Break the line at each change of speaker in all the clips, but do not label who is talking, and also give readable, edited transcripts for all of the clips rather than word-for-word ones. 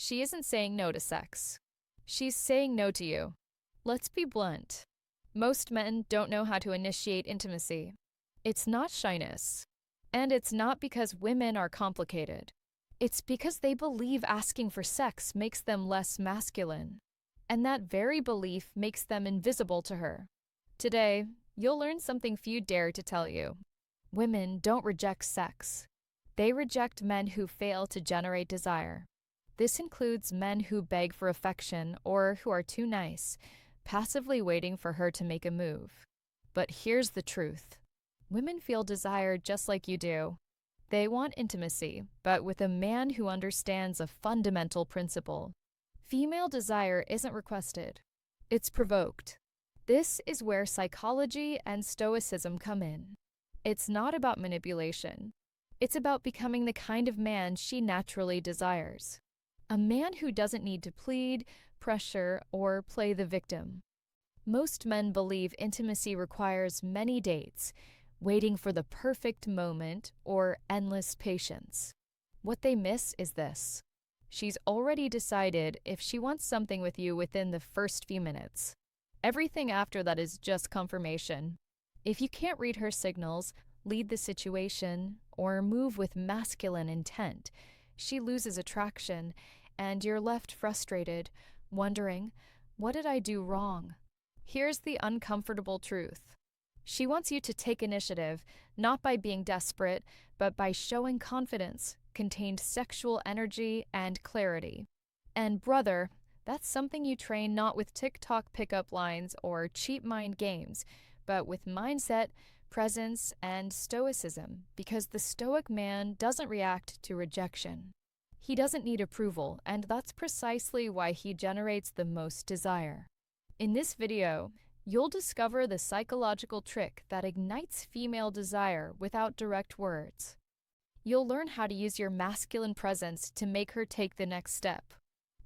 She isn't saying no to sex. She's saying no to you. Let's be blunt. Most men don't know how to initiate intimacy. It's not shyness. And it's not because women are complicated. It's because they believe asking for sex makes them less masculine. And that very belief makes them invisible to her. Today, you'll learn something few dare to tell you. Women don't reject sex. They reject men who fail to generate desire. This includes men who beg for affection or who are too nice, passively waiting for her to make a move. But here's the truth. Women feel desire just like you do. They want intimacy, but with a man who understands a fundamental principle. Female desire isn't requested. It's provoked. This is where psychology and stoicism come in. It's not about manipulation. It's about becoming the kind of man she naturally desires. A man who doesn't need to plead, pressure, or play the victim. Most men believe intimacy requires many dates, waiting for the perfect moment, or endless patience. What they miss is this. She's already decided if she wants something with you within the first few minutes. Everything after that is just confirmation. If you can't read her signals, lead the situation, or move with masculine intent, she loses attraction, and you're left frustrated, wondering, what did I do wrong? Here's the uncomfortable truth. She wants you to take initiative, not by being desperate, but by showing confidence, contained sexual energy, and clarity. And brother, that's something you train not with TikTok pickup lines or cheap mind games, but with mindset, presence, and stoicism, because the stoic man doesn't react to rejection. He doesn't need approval, and that's precisely why he generates the most desire. In this video, you'll discover the psychological trick that ignites female desire without direct words. You'll learn how to use your masculine presence to make her take the next step.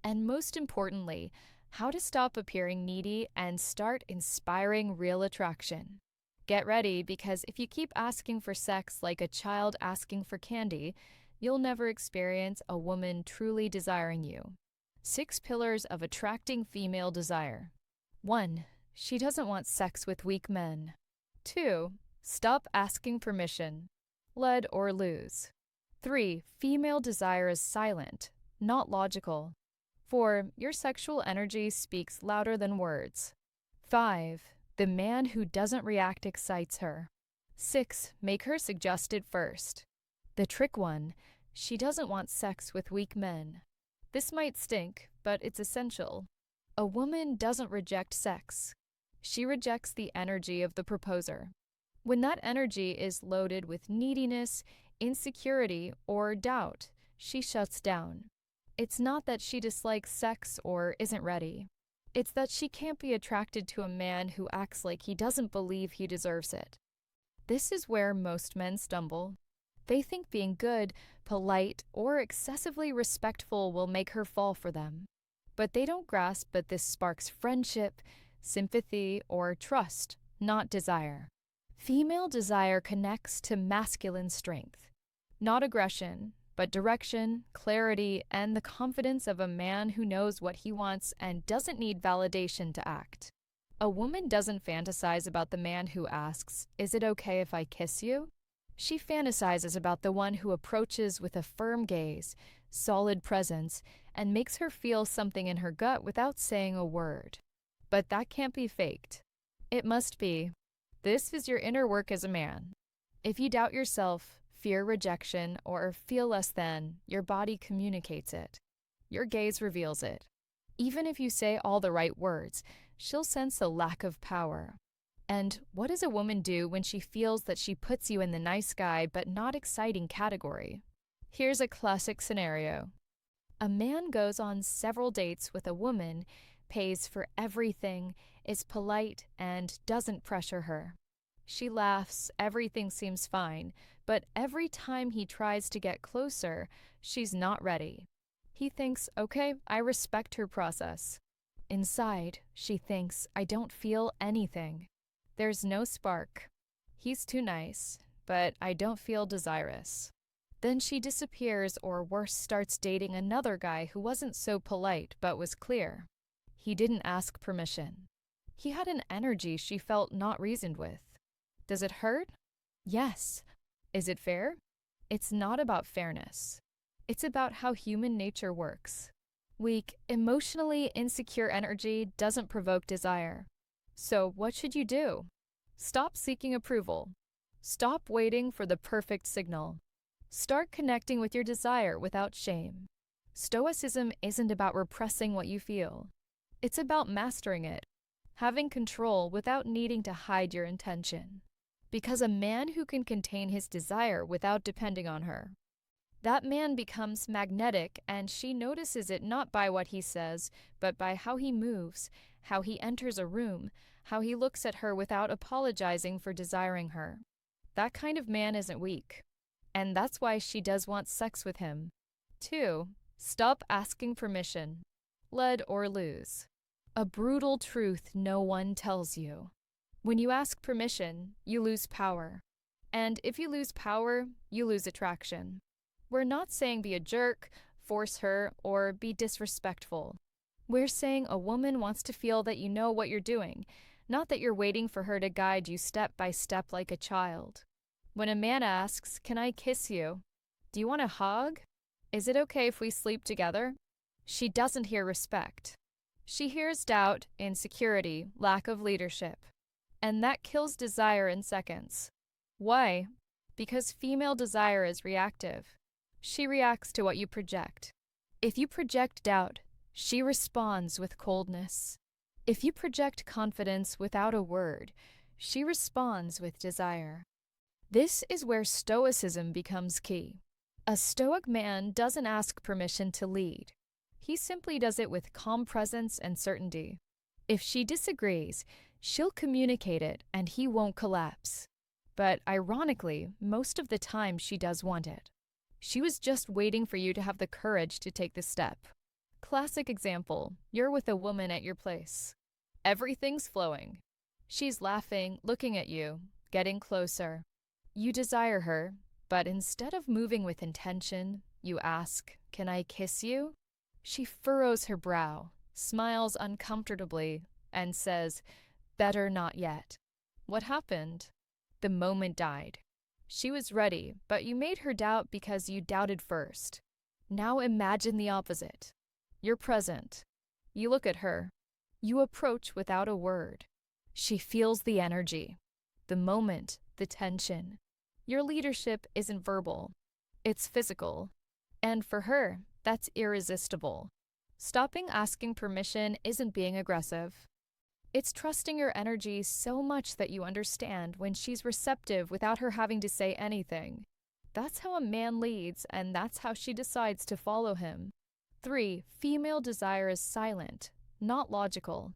And most importantly, how to stop appearing needy and start inspiring real attraction. Get ready, because if you keep asking for sex like a child asking for candy, you'll never experience a woman truly desiring you. 6 pillars of attracting female desire. 1. She doesn't want sex with weak men. 2. Stop asking permission. Lead or lose. 3. Female desire is silent, not logical. 4. Your sexual energy speaks louder than words. 5. The man who doesn't react excites her. 6. Make her suggest it first. The trick one, she doesn't want sex with weak men. This might stink, but it's essential. A woman doesn't reject sex. She rejects the energy of the proposer. When that energy is loaded with neediness, insecurity, or doubt, she shuts down. It's not that she dislikes sex or isn't ready. It's that she can't be attracted to a man who acts like he doesn't believe he deserves it. This is where most men stumble. They think being good, polite, or excessively respectful will make her fall for them. But they don't grasp that this sparks friendship, sympathy, or trust, not desire. Female desire connects to masculine strength. Not aggression, but direction, clarity, and the confidence of a man who knows what he wants and doesn't need validation to act. A woman doesn't fantasize about the man who asks, "Is it okay if I kiss you?" She fantasizes about the one who approaches with a firm gaze, solid presence, and makes her feel something in her gut without saying a word. But that can't be faked. It must be. This is your inner work as a man. If you doubt yourself, fear rejection, or feel less than, your body communicates it. Your gaze reveals it. Even if you say all the right words, she'll sense a lack of power. And what does a woman do when she feels that she puts you in the nice guy but not exciting category? Here's a classic scenario. A man goes on several dates with a woman, pays for everything, is polite, and doesn't pressure her. She laughs, everything seems fine, but every time he tries to get closer, she's not ready. He thinks, okay, I respect her process. Inside, she thinks, I don't feel anything. There's no spark. He's too nice, but I don't feel desirous. Then she disappears or worse starts dating another guy who wasn't so polite but was clear. He didn't ask permission. He had an energy she felt not reasoned with. Does it hurt? Yes. Is it fair? It's not about fairness. It's about how human nature works. Weak, emotionally insecure energy doesn't provoke desire. So what should you do? Stop seeking approval. Stop waiting for the perfect signal. Start connecting with your desire without shame. Stoicism isn't about repressing what you feel. It's about mastering it, having control without needing to hide your intention. Because a man who can contain his desire without depending on her, that man becomes magnetic, and she notices it not by what he says, but by how he moves, how he enters a room, how he looks at her without apologizing for desiring her. That kind of man isn't weak. And that's why she does want sex with him. 2. Stop asking permission. Lead or lose. A brutal truth no one tells you. When you ask permission, you lose power. And if you lose power, you lose attraction. We're not saying be a jerk, force her, or be disrespectful. We're saying a woman wants to feel that you know what you're doing, not that you're waiting for her to guide you step by step like a child. When a man asks, "Can I kiss you? Do you want a hug? Is it okay if we sleep together?" She doesn't hear respect. She hears doubt, insecurity, lack of leadership. And that kills desire in seconds. Why? Because female desire is reactive. She reacts to what you project. If you project doubt, she responds with coldness. If you project confidence without a word, she responds with desire. This is where Stoicism becomes key. A Stoic man doesn't ask permission to lead. He simply does it with calm presence and certainty. If she disagrees, she'll communicate it and he won't collapse. But ironically, most of the time she does want it. She was just waiting for you to have the courage to take the step. Classic example, you're with a woman at your place. Everything's flowing. She's laughing, looking at you, getting closer. You desire her, but instead of moving with intention, you ask, "Can I kiss you?" She furrows her brow, smiles uncomfortably, and says, "Better not yet." What happened? The moment died. She was ready, but you made her doubt because you doubted first. Now imagine the opposite. You're present. You look at her. You approach without a word. She feels the energy, the moment, the tension. Your leadership isn't verbal. It's physical. And for her, that's irresistible. Stopping asking permission isn't being aggressive. It's trusting your energy so much that you understand when she's receptive without her having to say anything. That's how a man leads, and that's how she decides to follow him. 3. Female desire is silent, not logical.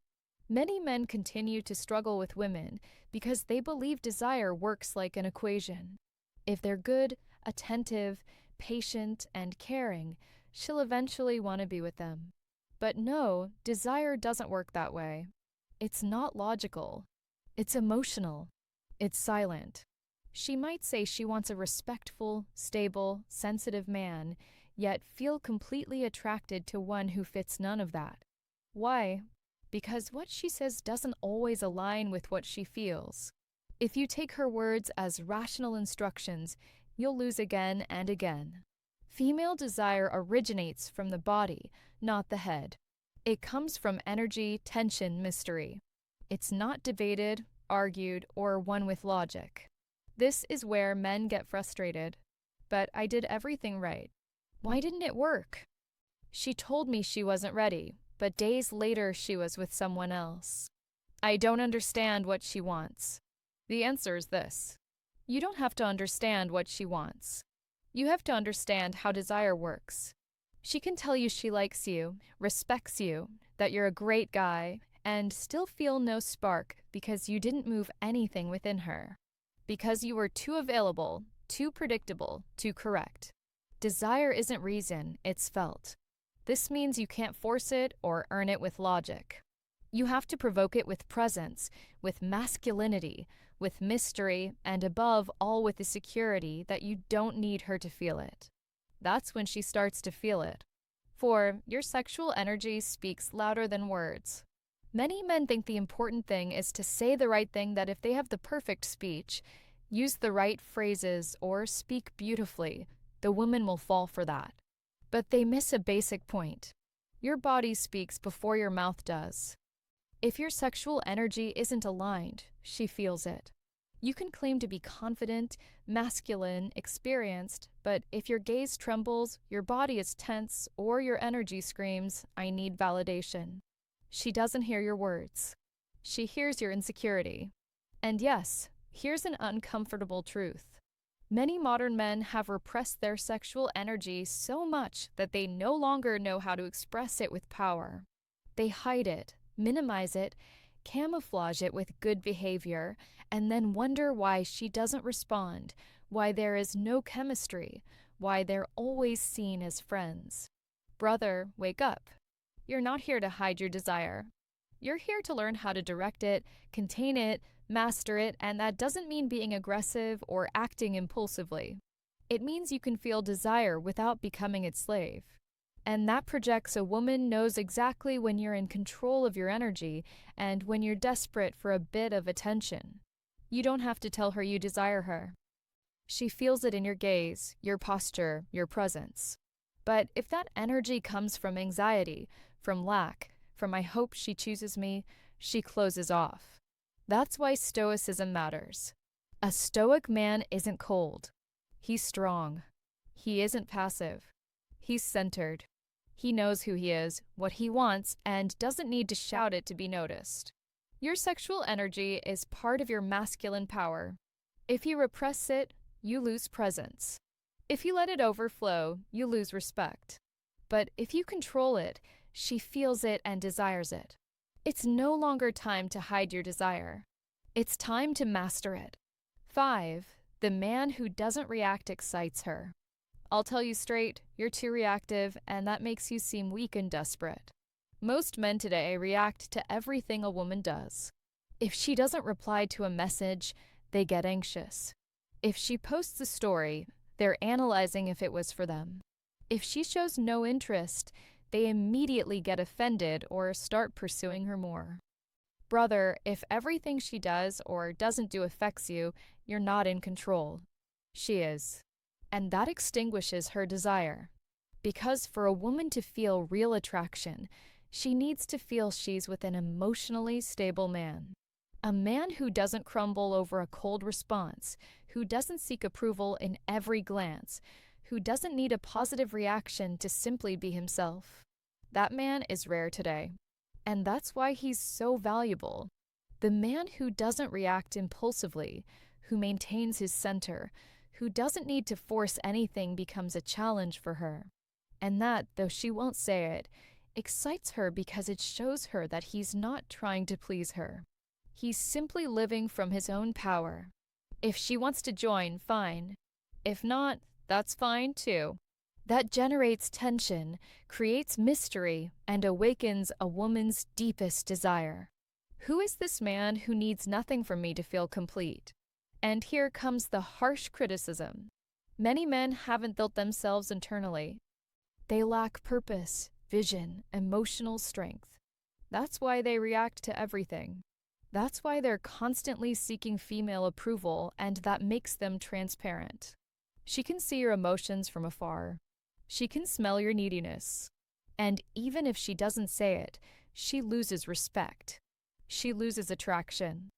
Many men continue to struggle with women because they believe desire works like an equation. If they're good, attentive, patient, and caring, she'll eventually want to be with them. But no, desire doesn't work that way. It's not logical. It's emotional. It's silent. She might say she wants a respectful, stable, sensitive man, yet feel completely attracted to one who fits none of that. Why? Because what she says doesn't always align with what she feels. If you take her words as rational instructions, you'll lose again and again. Female desire originates from the body, not the head. It comes from energy, tension, mystery. It's not debated, argued, or won with logic. This is where men get frustrated. But I did everything right. Why didn't it work? She told me she wasn't ready, but days later she was with someone else. I don't understand what she wants. The answer is this. You don't have to understand what she wants. You have to understand how desire works. She can tell you she likes you, respects you, that you're a great guy, and still feel no spark because you didn't move anything within her. Because you were too available, too predictable, too correct. Desire isn't reason, it's felt. This means you can't force it or earn it with logic. You have to provoke it with presence, with masculinity, with mystery, and above all with the security that you don't need her to feel it. That's when she starts to feel it. For your sexual energy speaks louder than words. Many men think the important thing is to say the right thing, that if they have the perfect speech, use the right phrases, or speak beautifully, the woman will fall for that. But they miss a basic point. Your body speaks before your mouth does. If your sexual energy isn't aligned, she feels it. You can claim to be confident, masculine, experienced, but if your gaze trembles, your body is tense, or your energy screams, "I need validation," she doesn't hear your words. She hears your insecurity. And yes, here's an uncomfortable truth. Many modern men have repressed their sexual energy so much that they no longer know how to express it with power. They hide it, minimize it, camouflage it with good behavior, and then wonder why she doesn't respond, why there is no chemistry, why they're always seen as friends. Brother, wake up. You're not here to hide your desire. You're here to learn how to direct it, contain it, master it, and that doesn't mean being aggressive or acting impulsively. It means you can feel desire without becoming its slave. And that projects a woman knows exactly when you're in control of your energy and when you're desperate for a bit of attention. You don't have to tell her you desire her. She feels it in your gaze, your posture, your presence. But if that energy comes from anxiety, from lack, from "I hope she chooses me," she closes off. That's why Stoicism matters. A Stoic man isn't cold. He's strong. He isn't passive. He's centered. He knows who he is, what he wants, and doesn't need to shout it to be noticed. Your sexual energy is part of your masculine power. If you repress it, you lose presence. If you let it overflow, you lose respect. But if you control it, she feels it and desires it. It's no longer time to hide your desire. It's time to master it. 5. The man who doesn't react excites her. I'll tell you straight, you're too reactive, and that makes you seem weak and desperate. Most men today react to everything a woman does. If she doesn't reply to a message, they get anxious. If she posts a story, they're analyzing if it was for them. If she shows no interest, they immediately get offended or start pursuing her more. Brother, if everything she does or doesn't do affects you, you're not in control. She is. And that extinguishes her desire. Because for a woman to feel real attraction, she needs to feel she's with an emotionally stable man. A man who doesn't crumble over a cold response, who doesn't seek approval in every glance, who doesn't need a positive reaction to simply be himself. That man is rare today. And that's why he's so valuable. The man who doesn't react impulsively, who maintains his center, who doesn't need to force anything becomes a challenge for her. And that, though she won't say it, excites her because it shows her that he's not trying to please her. He's simply living from his own power. If she wants to join, fine. If not, that's fine too. That generates tension, creates mystery, and awakens a woman's deepest desire. Who is this man who needs nothing from me to feel complete? And here comes the harsh criticism. Many men haven't built themselves internally. They lack purpose, vision, emotional strength. That's why they react to everything. That's why they're constantly seeking female approval, and that makes them transparent. She can see your emotions from afar. She can smell your neediness. And even if she doesn't say it, she loses respect. She loses attraction.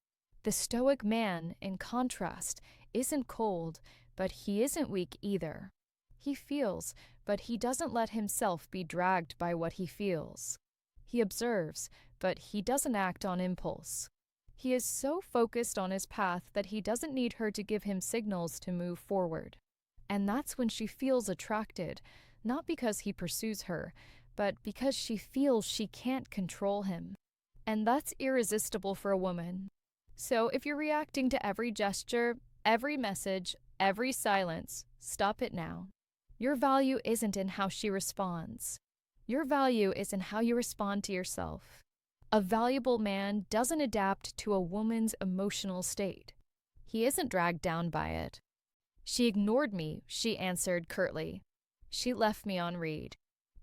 The Stoic man, in contrast, isn't cold, but he isn't weak either. He feels, but he doesn't let himself be dragged by what he feels. He observes, but he doesn't act on impulse. He is so focused on his path that he doesn't need her to give him signals to move forward. And that's when she feels attracted, not because he pursues her, but because she feels she can't control him. And that's irresistible for a woman. So if you're reacting to every gesture, every message, every silence, stop it now. Your value isn't in how she responds. Your value is in how you respond to yourself. A valuable man doesn't adapt to a woman's emotional state. He isn't dragged down by it. She ignored me, she answered curtly. She left me on read.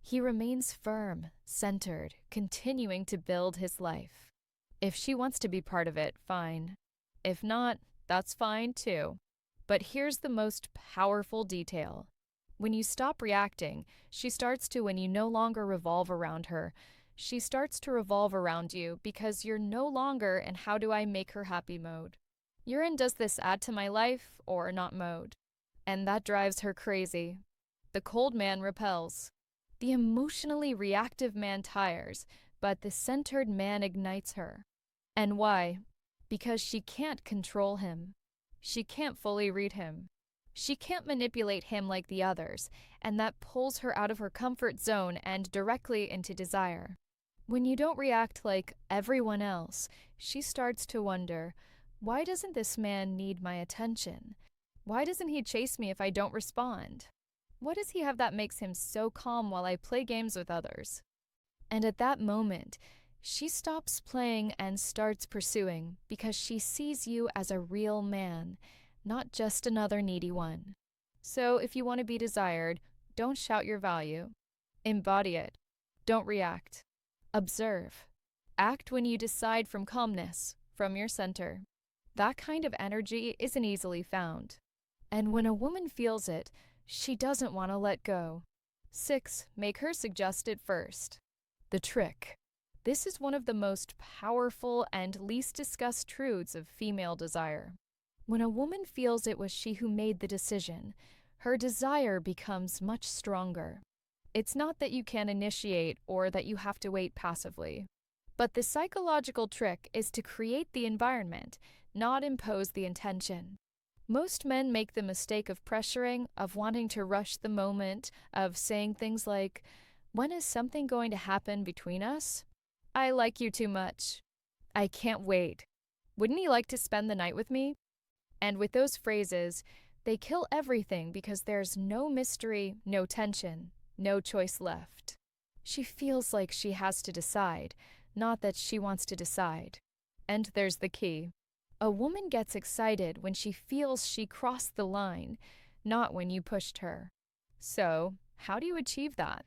He remains firm, centered, continuing to build his life. If she wants to be part of it, fine. If not, that's fine too. But here's the most powerful detail. When you stop reacting, she starts to, when you no longer revolve around her, she starts to revolve around you because you're no longer in how do I make her happy mode. You're in does this add to my life or not mode. And that drives her crazy. The cold man repels. The emotionally reactive man tires, but the centered man ignites her. And why? Because she can't control him. She can't fully read him. She can't manipulate him like the others, and that pulls her out of her comfort zone and directly into desire. When you don't react like everyone else, she starts to wonder, why doesn't this man need my attention? Why doesn't he chase me if I don't respond? What does he have that makes him so calm while I play games with others? And at that moment, she stops playing and starts pursuing because she sees you as a real man, not just another needy one. So if you want to be desired, don't shout your value. Embody it. Don't react. Observe. Act when you decide from calmness, from your center. That kind of energy isn't easily found. And when a woman feels it, she doesn't want to let go. 6. Make her suggest it first. The trick. This is one of the most powerful and least discussed truths of female desire. When a woman feels it was she who made the decision, her desire becomes much stronger. It's not that you can't initiate or that you have to wait passively. But the psychological trick is to create the environment, not impose the intention. Most men make the mistake of pressuring, of wanting to rush the moment, of saying things like, when is something going to happen between us? I like you too much. I can't wait. Wouldn't you like to spend the night with me? And with those phrases, they kill everything because there's no mystery, no tension, no choice left. She feels like she has to decide, not that she wants to decide. And there's the key. A woman gets excited when she feels she crossed the line, not when you pushed her. So, how do you achieve that?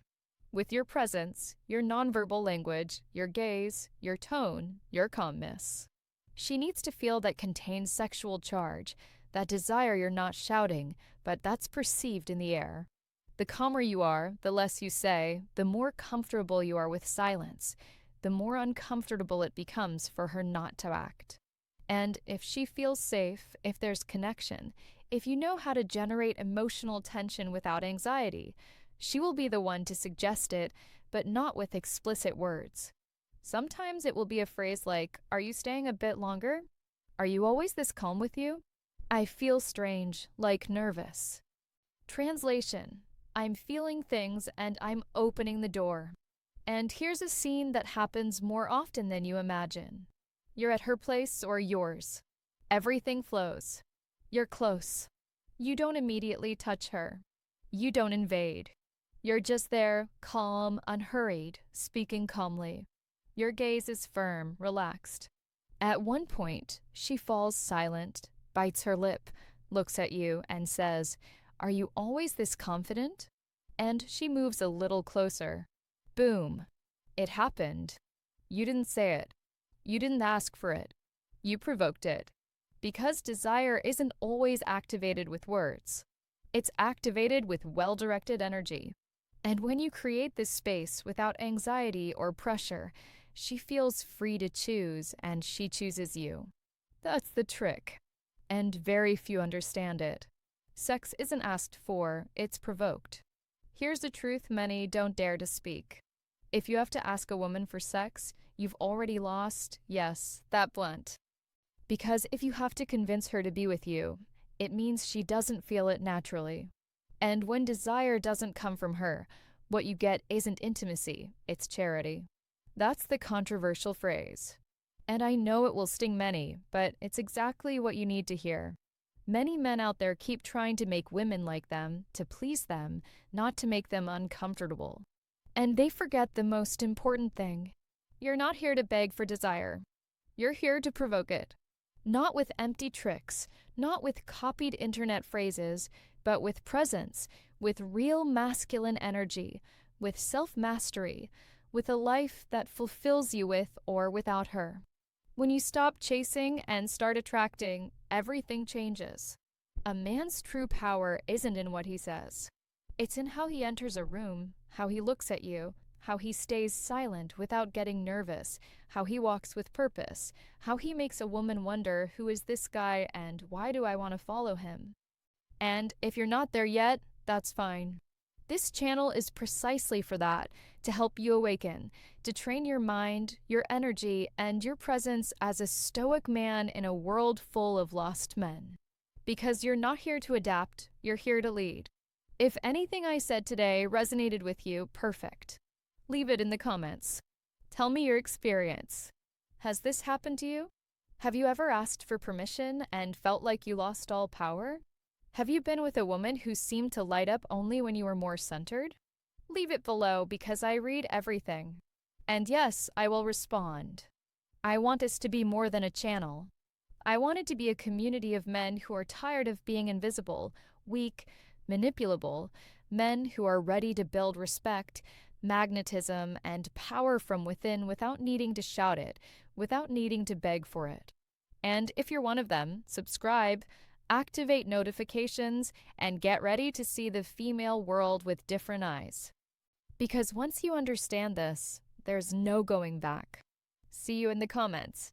With your presence, your nonverbal language, your gaze, your tone, your calmness. She needs to feel that contained sexual charge, that desire you're not shouting, but that's perceived in the air. The calmer you are, the less you say, the more comfortable you are with silence, the more uncomfortable it becomes for her not to act. And if she feels safe, if there's connection, if you know how to generate emotional tension without anxiety, she will be the one to suggest it, but not with explicit words. Sometimes it will be a phrase like, are you staying a bit longer? Are you always this calm with you? I feel strange, like nervous. Translation, I'm feeling things and I'm opening the door. And here's a scene that happens more often than you imagine. You're at her place or yours. Everything flows. You're close. You don't immediately touch her. You don't invade. You're just there, calm, unhurried, speaking calmly. Your gaze is firm, relaxed. At one point, she falls silent, bites her lip, looks at you, and says, "Are you always this confident?" And she moves a little closer. Boom. It happened. You didn't say it. You didn't ask for it. You provoked it. Because desire isn't always activated with words. It's activated with well-directed energy. And when you create this space without anxiety or pressure, she feels free to choose, and she chooses you. That's the trick. And very few understand it. Sex isn't asked for, it's provoked. Here's the truth many don't dare to speak. If you have to ask a woman for sex, you've already lost, yes, that blunt. Because if you have to convince her to be with you, it means she doesn't feel it naturally. And when desire doesn't come from her, what you get isn't intimacy, it's charity. That's the controversial phrase. And I know it will sting many, but it's exactly what you need to hear. Many men out there keep trying to make women like them, to please them, not to make them uncomfortable. And they forget the most important thing. You're not here to beg for desire. You're here to provoke it. Not with empty tricks, not with copied internet phrases, but with presence, with real masculine energy, with self-mastery, with a life that fulfills you with or without her. When you stop chasing and start attracting, everything changes. A man's true power isn't in what he says. It's in how he enters a room, how he looks at you, how he stays silent without getting nervous, how he walks with purpose, how he makes a woman wonder, who is this guy and why do I want to follow him? And if you're not there yet, that's fine. This channel is precisely for that, to help you awaken, to train your mind, your energy, and your presence as a stoic man in a world full of lost men. Because you're not here to adapt, you're here to lead. If anything I said today resonated with you, perfect. Leave it in the comments. Tell me your experience. Has this happened to you? Have you ever asked for permission and felt like you lost all power? Have you been with a woman who seemed to light up only when you were more centered? Leave it below because I read everything. And yes, I will respond. I want this to be more than a channel. I want it to be a community of men who are tired of being invisible, weak, manipulable, men who are ready to build respect, magnetism, and power from within without needing to shout it, without needing to beg for it. And if you're one of them, subscribe, activate notifications, and get ready to see the female world with different eyes. Because once you understand this, there's no going back. See you in the comments.